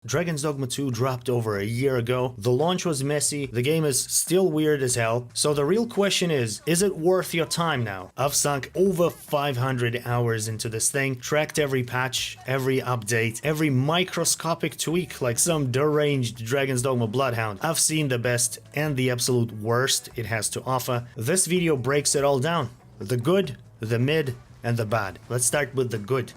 Dragon's Dogma 2 dropped over a year ago, the launch was messy, the game is still weird as hell, so the real question is it worth your time now? I've sunk over 500 hours into this thing, tracked every patch, every update, every microscopic tweak like some deranged Dragon's Dogma bloodhound. I've seen the best and the absolute worst it has to offer. This video breaks it all down. The good, the mid, and the bad. Let's start with the good.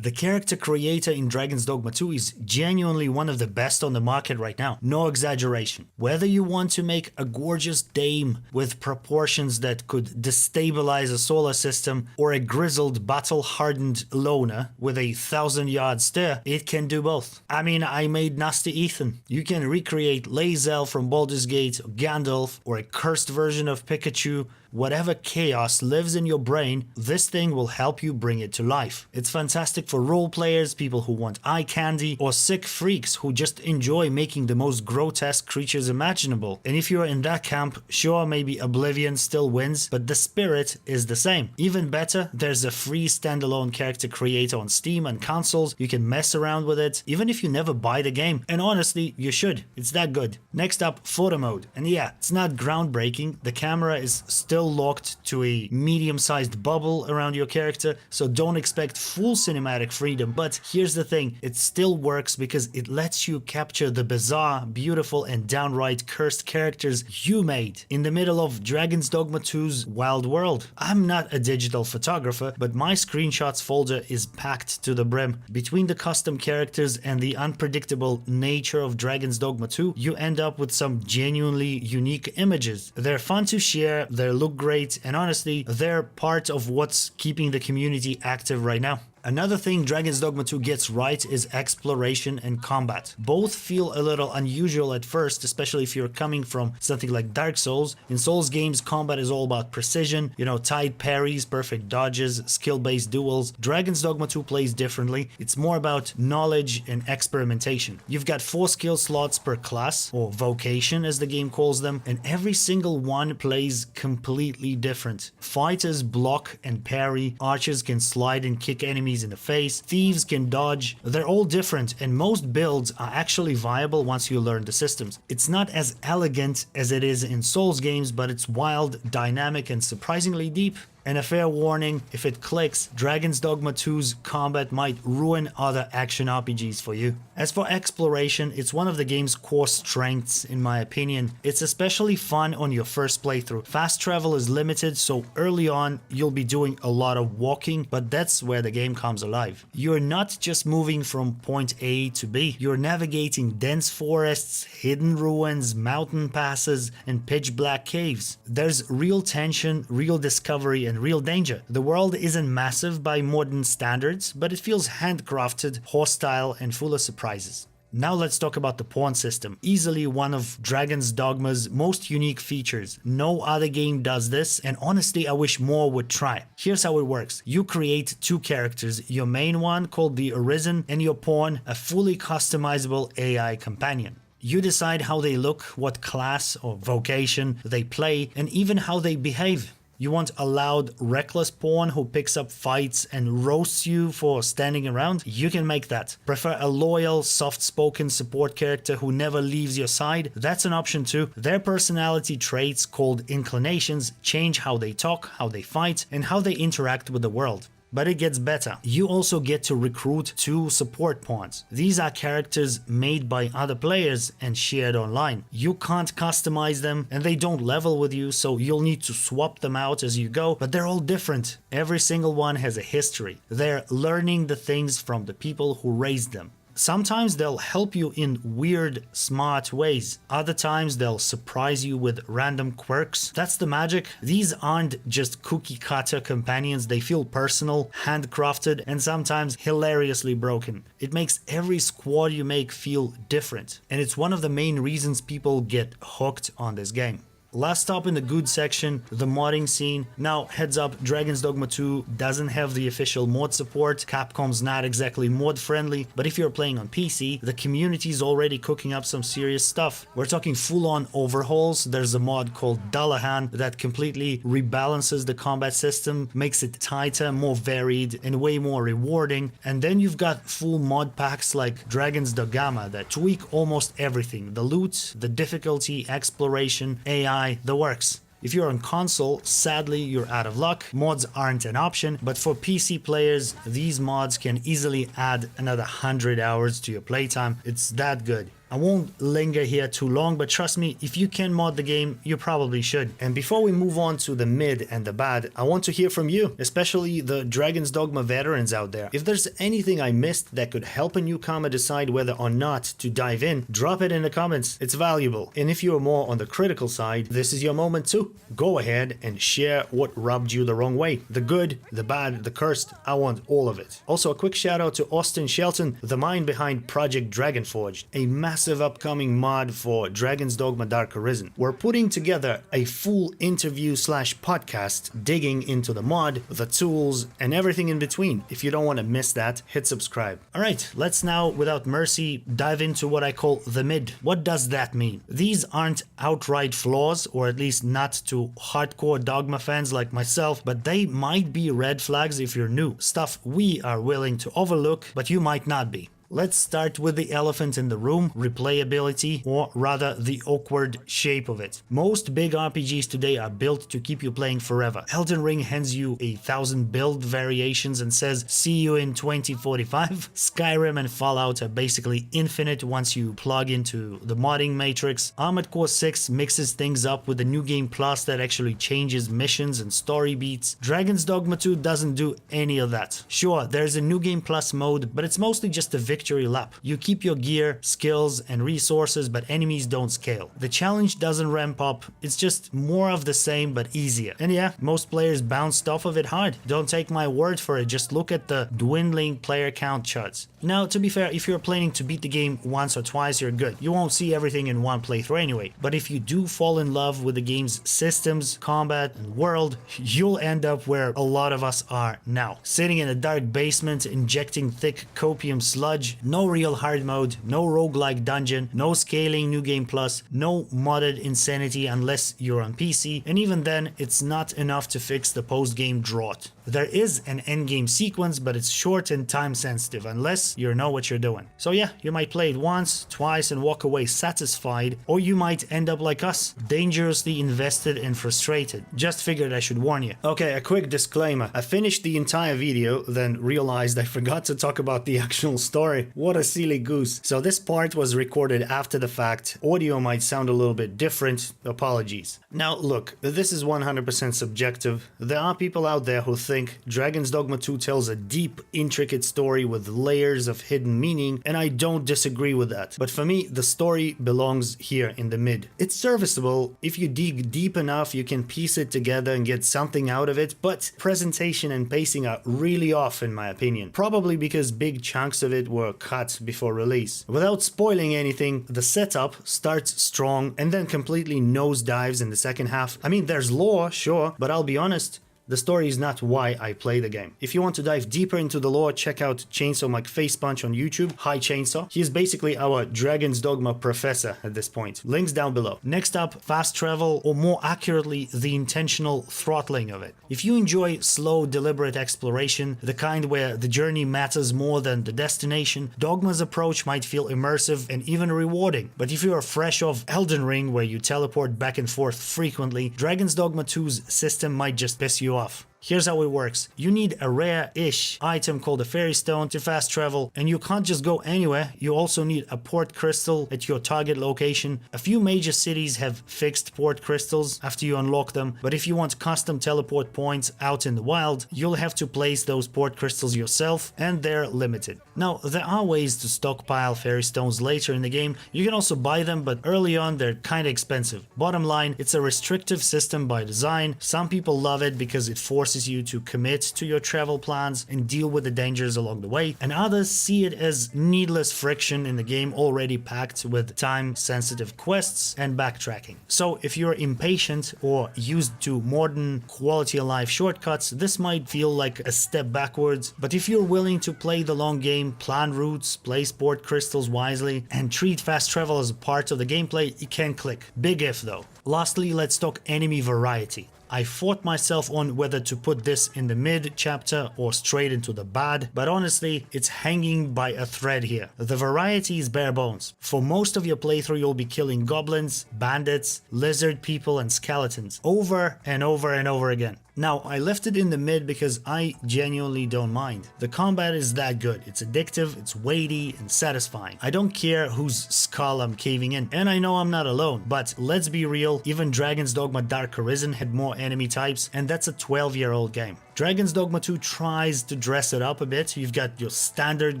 The character creator in Dragon's Dogma 2 is genuinely one of the best on the market right now, no exaggeration. Whether you want to make a gorgeous dame with proportions that could destabilize a solar system, or a grizzled battle-hardened loner with a 1,000-yard stare, it can do both. I mean, I made Nasty Ethan. You can recreate Lae'zel from Baldur's Gate, or Gandalf, or a cursed version of Pikachu. Whatever chaos lives in your brain, this thing will help you bring it to life. It's fantastic for role players, people who want eye candy, or sick freaks who just enjoy making the most grotesque creatures imaginable. And if you're in that camp, sure, maybe Oblivion still wins, but the spirit is the same. Even better, there's a free standalone character creator on Steam and consoles. You can mess around with it, even if you never buy the game. And honestly, you should. It's that good. Next up, photo mode. And yeah, it's not groundbreaking. The camera is still locked to a medium-sized bubble around your character, so don't expect full cinematic freedom. But here's the thing, it still works because it lets you capture the bizarre, beautiful, and downright cursed characters you made in the middle of Dragon's Dogma 2's wild world. I'm not a digital photographer, but my screenshots folder is packed to the brim. Between the custom characters and the unpredictable nature of Dragon's Dogma 2, you end up with some genuinely unique images. They're fun to share, they look great, and honestly, they're part of what's keeping the community active right now. Another thing Dragon's Dogma 2 gets right is exploration and combat. Both feel a little unusual at first, especially if you're coming from something like Dark Souls. In Souls games, combat is all about precision, tight parries, perfect dodges, skill-based duels. Dragon's Dogma 2 plays differently. It's more about knowledge and experimentation. You've got 4 skill slots per class, or vocation as the game calls them, and every single one plays completely different. Fighters block and parry, archers can slide and kick enemies in the face, thieves can dodge. They're all different, and most builds are actually viable once you learn the systems. It's not as elegant as it is in Souls games, but it's wild, dynamic, and surprisingly deep. And a fair warning, if it clicks, Dragon's Dogma 2's combat might ruin other action RPGs for you. As for exploration, it's one of the game's core strengths in my opinion. It's especially fun on your first playthrough. Fast travel is limited, so early on you'll be doing a lot of walking, but that's where the game comes alive. You're not just moving from point A to B, you're navigating dense forests, hidden ruins, mountain passes, and pitch black caves. There's real tension, real discovery, and real danger. The world isn't massive by modern standards, but it feels handcrafted, hostile, and full of surprises. Now let's talk about the pawn system, easily one of Dragon's Dogma's most unique features. No other game does this, and honestly I wish more would try. Here's how it works. You create 2 characters, your main one called the Arisen, and your pawn, a fully customizable AI companion. You decide how they look, what class or vocation they play, and even how they behave. You want a loud, reckless pawn who picks up fights and roasts you for standing around? You can make that. Prefer a loyal, soft-spoken support character who never leaves your side? That's an option too. Their personality traits, called inclinations, change how they talk, how they fight, and how they interact with the world. But it gets better. You also get to recruit 2 support pawns. These are characters made by other players and shared online. You can't customize them, and they don't level with you, so you'll need to swap them out as you go, but they're all different. Every single one has a history. They're learning the things from the people who raised them. Sometimes they'll help you in weird, smart ways. Other times they'll surprise you with random quirks. That's the magic. These aren't just cookie-cutter companions, they feel personal, handcrafted, and sometimes hilariously broken. It makes every squad you make feel different, and it's one of the main reasons people get hooked on this game. Last up in the good section, the modding scene. Now, heads up, Dragon's Dogma 2 doesn't have the official mod support. Capcom's not exactly mod friendly, but if you're playing on PC, the community is already cooking up some serious stuff. We're talking full-on overhauls. There's a mod called Dullahan that completely rebalances the combat system, makes it tighter, more varied, and way more rewarding. And then you've got full mod packs like Dragon's Dogma that tweak almost everything: the loot, the difficulty, exploration, AI, the works. If you're on console, sadly you're out of luck. Mods aren't an option, but for PC players, these mods can easily add another 100 hours to your playtime. It's that good. I won't linger here too long, but trust me, if you can mod the game, you probably should. And before we move on to the mid and the bad, I want to hear from you, especially the Dragon's Dogma veterans out there. If there's anything I missed that could help a newcomer decide whether or not to dive in, drop it in the comments. It's valuable. And if you are more on the critical side, this is your moment too. Go ahead and share what rubbed you the wrong way. The good, the bad, the cursed. I want all of it. Also, a quick shout out to Austin Shelton, the mind behind Project Dragonforged, a massive upcoming mod for Dragon's Dogma Dark Arisen. We're putting together a full interview/podcast digging into the mod, the tools, and everything in between. If you don't want to miss that, hit subscribe. Alright, let's now, without mercy, dive into what I call the mid. What does that mean? These aren't outright flaws, or at least not to hardcore Dogma fans like myself, but they might be red flags if you're new. Stuff we are willing to overlook, but you might not be. Let's start with the elephant in the room, replayability, or rather the awkward shape of it. Most big RPGs today are built to keep you playing forever. Elden Ring hands you 1,000 build variations and says, see you in 2045. Skyrim and Fallout are basically infinite once you plug into the modding matrix. Armored Core 6 mixes things up with the New Game Plus that actually changes missions and story beats. Dragon's Dogma 2 doesn't do any of that. Sure, there's a New Game Plus mode, but it's mostly just a victory lap. You keep your gear, skills, and resources, but enemies don't scale. The challenge doesn't ramp up, it's just more of the same but easier. And yeah, most players bounced off of it hard. Don't take my word for it, just look at the dwindling player count charts. Now, to be fair, if you're planning to beat the game once or twice, you're good. You won't see everything in one playthrough anyway. But if you do fall in love with the game's systems, combat, and world, you'll end up where a lot of us are now. Sitting in a dark basement, injecting thick copium sludge, no real hard mode, no roguelike dungeon, no scaling New Game Plus, no modded insanity unless you're on PC, and even then, it's not enough to fix the post-game drought. There is an endgame sequence, but it's short and time sensitive unless you know what you're doing. So yeah, you might play it once, twice and walk away satisfied, or you might end up like us, dangerously invested and frustrated. Just figured I should warn you. Okay, a quick disclaimer. I finished the entire video, then realized I forgot to talk about the actual story. What a silly goose. So this part was recorded after the fact. Audio might sound a little bit different. Apologies. Now look, this is 100% subjective. There are people out there who think Dragon's Dogma 2 tells a deep, intricate story with layers of hidden meaning, and I don't disagree with that. But for me, the story belongs here in the mid. It's serviceable. If you dig deep enough, you can piece it together and get something out of it, but presentation and pacing are really off in my opinion. Probably because big chunks of it were cut before release. Without spoiling anything, the setup starts strong and then completely nosedives in the second half. I mean, there's lore, sure, but I'll be honest, the story is not why I play the game. If you want to dive deeper into the lore, check out Chainsaw Mike Face Punch on YouTube. Hi Chainsaw. He is basically our Dragon's Dogma professor at this point. Links down below. Next up, fast travel, or more accurately, the intentional throttling of it. If you enjoy slow, deliberate exploration, the kind where the journey matters more than the destination, Dogma's approach might feel immersive and even rewarding. But if you are fresh off Elden Ring, where you teleport back and forth frequently, Dragon's Dogma 2's system might just piss you off. Here's how it works. You need a rare-ish item called a fairy stone to fast travel, and you can't just go anywhere. You also need a port crystal at your target location. A few major cities have fixed port crystals after you unlock them, but if you want custom teleport points out in the wild, you'll have to place those port crystals yourself, and they're limited. Now, there are ways to stockpile fairy stones later in the game. You can also buy them, but early on they're kinda expensive. Bottom line, it's a restrictive system by design. Some people love it because it forces forces you to commit to your travel plans and deal with the dangers along the way, and others see it as needless friction in the game already packed with time-sensitive quests and backtracking. So if you're impatient or used to modern quality of life shortcuts, this might feel like a step backwards, but if you're willing to play the long game, plan routes, play sport crystals wisely, and treat fast travel as a part of the gameplay, it can click. Big if though. Lastly, let's talk enemy variety. I fought myself on whether to put this in the mid chapter or straight into the bad, but honestly, it's hanging by a thread here. The variety is bare bones. For most of your playthrough, you'll be killing goblins, bandits, lizard people, and skeletons over and over and over again. Now, I left it in the mid because I genuinely don't mind. The combat is that good. It's addictive, it's weighty, and satisfying. I don't care whose skull I'm caving in, and I know I'm not alone, but let's be real, even Dragon's Dogma Dark Arisen had more enemy types, and that's a 12-year-old game. Dragon's Dogma 2 tries to dress it up a bit. You've got your standard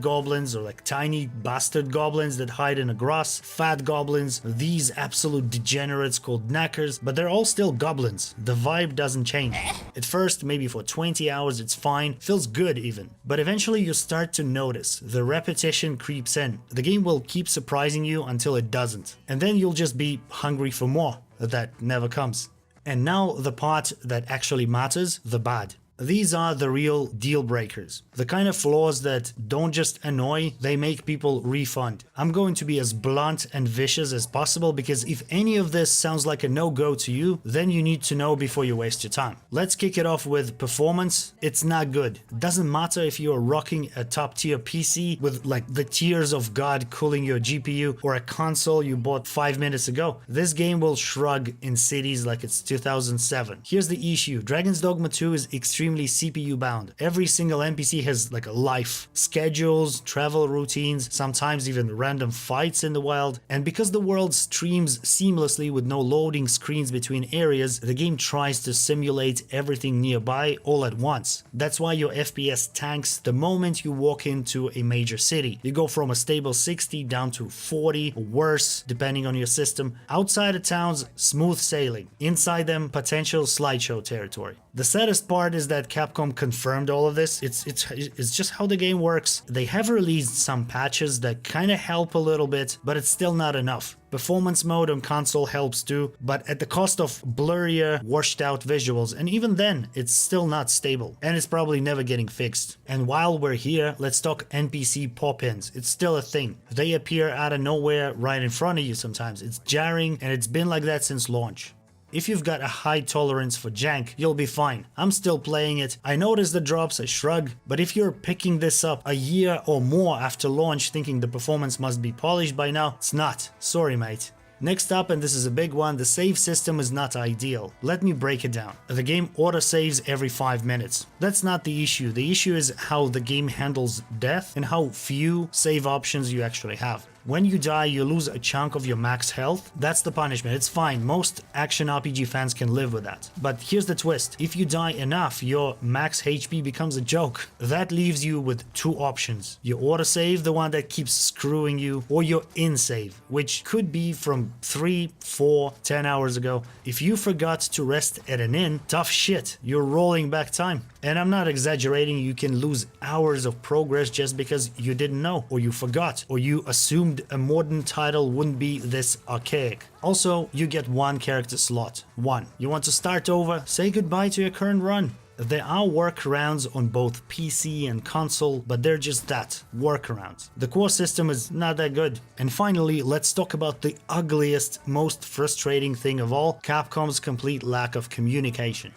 goblins, or like tiny bastard goblins that hide in the grass, fat goblins, these absolute degenerates called knackers, but they're all still goblins. The vibe doesn't change. At first, maybe for 20 hours it's fine, feels good even, but eventually you start to notice the repetition creeps in. The game will keep surprising you until it doesn't, and then you'll just be hungry for more. That never comes. And now the part that actually matters, the bad. These are the real deal breakers. The kind of flaws that don't just annoy, they make people refund. I'm going to be as blunt and vicious as possible because if any of this sounds like a no-go to you, then you need to know before you waste your time. Let's kick it off with performance. It's not good. Doesn't matter if you're rocking a top-tier PC with like the tears of God cooling your GPU or a console you bought 5 minutes ago. This game will shrug in cities like it's 2007. Here's the issue. Dragon's Dogma 2 is extremely CPU bound. Every single NPC has like a life, schedules, travel routines, sometimes even random fights in the wild. And because the world streams seamlessly with no loading screens between areas, the game tries to simulate everything nearby all at once. That's why your FPS tanks the moment you walk into a major city. You go from a stable 60 down to 40 or worse depending on your system. Outside of towns, smooth sailing. Inside them, potential slideshow territory. The saddest part is that Capcom confirmed all of this. It's just how the game works. They have released some patches that kind of help a little bit, but it's still not enough. Performance mode on console helps too, but at the cost of blurrier, washed out visuals, and even then, it's still not stable, and it's probably never getting fixed. And while we're here, let's talk NPC pop-ins. It's still a thing. They appear out of nowhere right in front of you sometimes. It's jarring, and it's been like that since launch. If you've got a high tolerance for jank, you'll be fine. I'm still playing it. I notice the drops, I shrug, but if you're picking this up a year or more after launch thinking the performance must be polished by now, it's not. Sorry, mate. Next up, and this is a big one, the save system is not ideal. Let me break it down. The game auto-saves every 5 minutes. That's not the issue. The issue is how the game handles death and how few save options you actually have. When you die, you lose a chunk of your max health. That's the punishment. It's fine. Most action RPG fans can live with that. But here's the twist. If you die enough, your max HP becomes a joke. That leaves you with two options. Your autosave, the one that keeps screwing you, or your in-save, which could be from 3, 4, 10 hours ago. If you forgot to rest at an inn, tough shit. You're rolling back time. And I'm not exaggerating, you can lose hours of progress just because you didn't know, or you forgot, or you assumed a modern title wouldn't be this archaic. Also, you get one character slot. One. You want to start over? Say goodbye to your current run. There are workarounds on both PC and console, but they're just that, workarounds. The core system is not that good. And finally, let's talk about the ugliest, most frustrating thing of all, Capcom's complete lack of communication.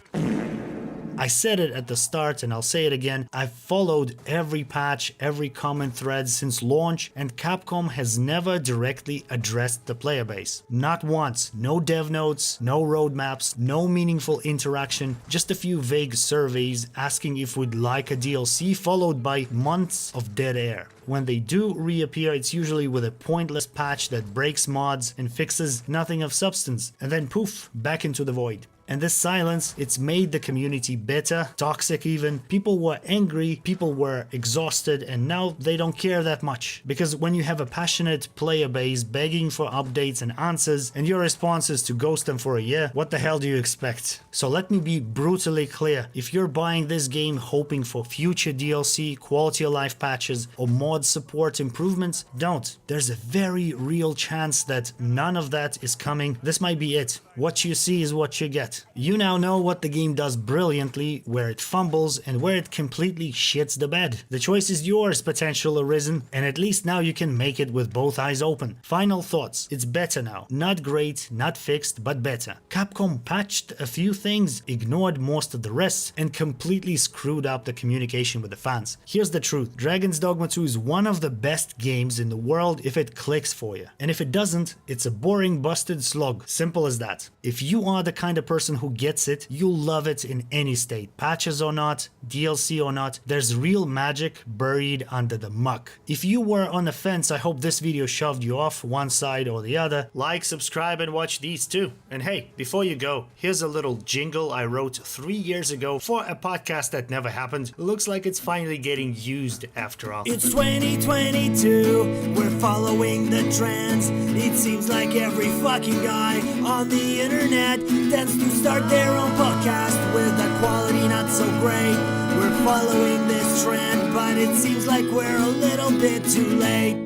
I said it at the start and I'll say it again, I've followed every patch, every comment thread since launch, and Capcom has never directly addressed the player base. Not once. No dev notes, no roadmaps, no meaningful interaction, just a few vague surveys asking if we'd like a DLC followed by months of dead air. When they do reappear, it's usually with a pointless patch that breaks mods and fixes nothing of substance, and then poof, back into the void. And this silence, it's made the community bitter, toxic even. People were angry, people were exhausted, and now they don't care that much. Because when you have a passionate player base begging for updates and answers, and your response is to ghost them for a year, what the hell do you expect? So let me be brutally clear. If you're buying this game hoping for future DLC, quality of life patches, or mod support improvements, don't. There's a very real chance that none of that is coming. This might be it. What you see is what you get. You now know what the game does brilliantly, where it fumbles, and where it completely shits the bed. The choice is yours, potential Arisen, and at least now you can make it with both eyes open. Final thoughts. It's better now. Not great, not fixed, but better. Capcom patched a few things, ignored most of the rest, and completely screwed up the communication with the fans. Here's the truth. Dragon's Dogma 2 is one of the best games in the world if it clicks for you. And if it doesn't, it's a boring, busted slog. Simple as that. If you are the kind of person who gets it, you'll love it in any state. Patches or not, DLC or not, there's real magic buried under the muck. If you were on the fence, I hope this video shoved you off one side or the other. Like, subscribe, and watch these too. And hey, before you go, here's a little jingle I wrote 3 years ago for a podcast that never happened. Looks like it's finally getting used after all. It's 2022, we're following the trends. It seems like every fucking guy on the internet tends to start their own podcast with a quality not so great. We're following this trend, but it seems like we're a little bit too late.